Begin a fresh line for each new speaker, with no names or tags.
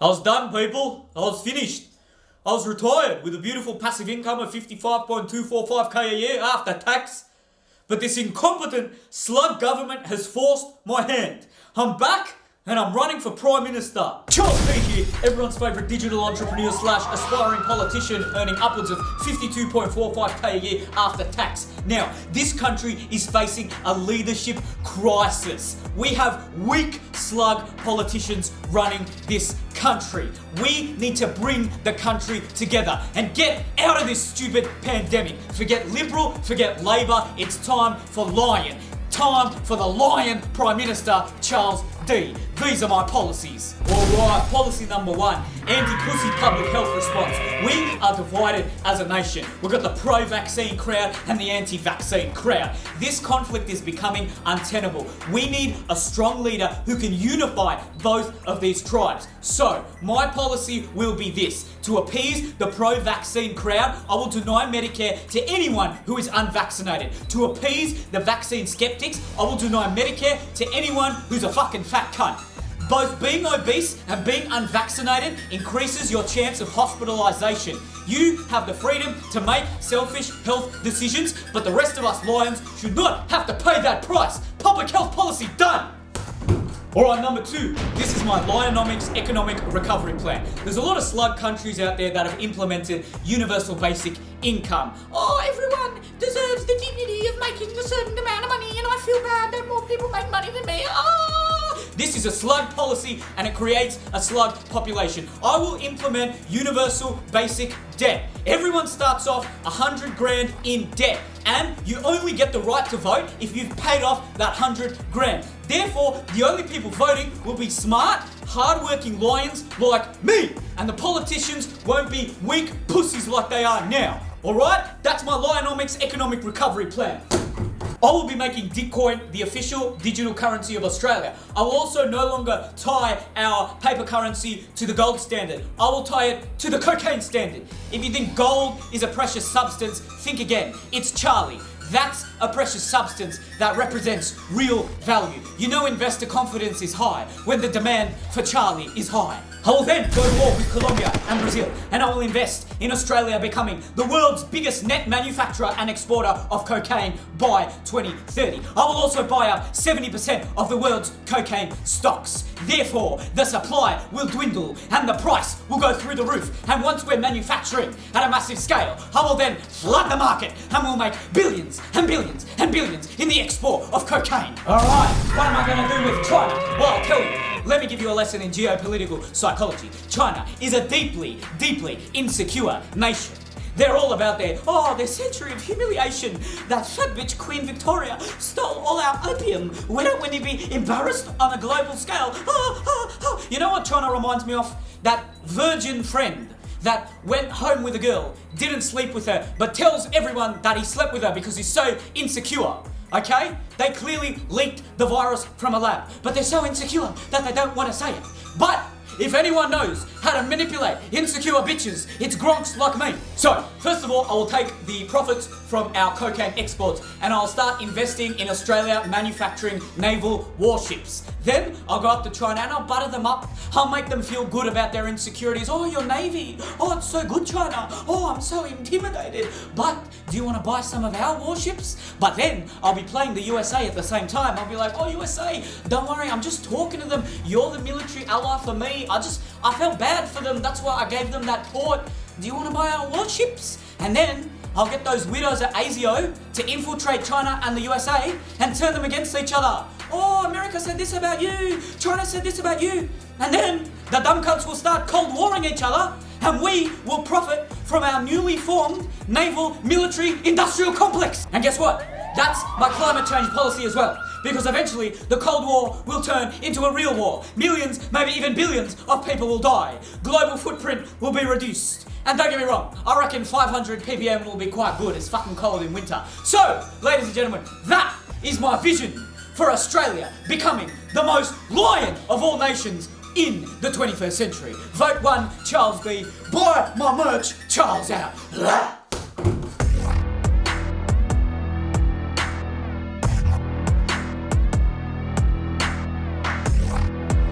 I was done, people. I was finished. I was retired with a beautiful passive income of 55.245k a year after tax. But this incompetent slug government has forced my hand. I'm back and I'm running for Prime Minister. Charles P here, everyone's favourite digital entrepreneur / aspiring politician earning upwards of 52.45k a year after tax. Now, this country is facing a leadership crisis. We have weak slug politicians running this country. We need to bring the country together and get out of this stupid pandemic. Forget Liberal, forget Labor, it's time for Lion. Time for the Lion Prime Minister, Charles D. These are my policies. Alright, policy number 1, anti-pussy public health response. We are divided as a nation. We've got the pro-vaccine crowd and the anti-vaccine crowd. This conflict is becoming untenable. We need a strong leader who can unify both of these tribes. So, my policy will be this. To appease the pro-vaccine crowd, I will deny Medicare to anyone who is unvaccinated. To appease the vaccine skeptics, I will deny Medicare to anyone who's a fucking fat cunt. Both being obese and being unvaccinated increases your chance of hospitalisation. You have the freedom to make selfish health decisions, but the rest of us lions should not have to pay that price. Public health policy done! Alright, number 2. This is my Lionomics Economic Recovery Plan. There's a lot of slug countries out there that have implemented universal basic income. Oh, everyone deserves the dignity of making a certain amount of money, and I feel bad that more people make money than me. This is a slug policy and it creates a slug population. I will implement universal basic debt. Everyone starts off 100 grand in debt, and you only get the right to vote if you've paid off that 100 grand. Therefore, the only people voting will be smart, hard-working lions like me, and the politicians won't be weak pussies like they are now. Alright? That's my Lionomics Economic Recovery Plan. I will be making Bitcoin the official digital currency of Australia. I will also no longer tie our paper currency to the gold standard. I will tie it to the cocaine standard. If you think gold is a precious substance, think again. It's Charlie. That's a precious substance that represents real value. You know investor confidence is high when the demand for Charlie is high. I will then go to war with Colombia and Brazil, and I will invest in Australia becoming the world's biggest net manufacturer and exporter of cocaine by 2030. I will also buy up 70% of the world's cocaine stocks. Therefore, the supply will dwindle and the price will go through the roof. And once we're manufacturing at a massive scale, I will then flood the market and we'll make billions and billions and billions in the export of cocaine. Alright, what am I going to do with China? Well, I'll tell you. Let me give you a lesson in geopolitical psychology. China is a deeply, deeply insecure nation. They're all about their century of humiliation. That fat bitch Queen Victoria stole all our opium. We don't want to be embarrassed on a global scale. You know what China reminds me of? That virgin friend that went home with a girl, didn't sleep with her, but tells everyone that he slept with her because he's so insecure. Okay? They clearly leaked the virus from a lab, but they're so insecure that they don't want to say it. But if anyone knows how to manipulate insecure bitches, it's gronks like me. So, first of all, I will take the profits from our cocaine exports and I'll start investing in Australia manufacturing naval warships. Then I'll go up to China and I'll butter them up. I'll make them feel good about their insecurities. Oh, your navy. Oh, it's so good, China. Oh, I'm so intimidated. But do you want to buy some of our warships? But then I'll be playing the USA at the same time. I'll be like, oh, USA, don't worry. I'm just talking to them. You're the military ally for me. I felt bad for them. That's why I gave them that port. Do you want to buy our warships? And then I'll get those widows at ASIO to infiltrate China and the USA and turn them against each other. Oh, America said this about you. China said this about you. And then the dumb cunts will start cold warring each other and we will profit from our newly formed naval military industrial complex. And guess what? That's my climate change policy as well. Because eventually the Cold War will turn into a real war. Millions, maybe even billions of people will die. Global footprint will be reduced. And don't get me wrong, I reckon 500 ppm will be quite good. It's fucking cold in winter. So, ladies and gentlemen, that is my vision for Australia becoming the most lion of all nations in the 21st century. Vote 1, Charles B. Buy my merch, Charles out.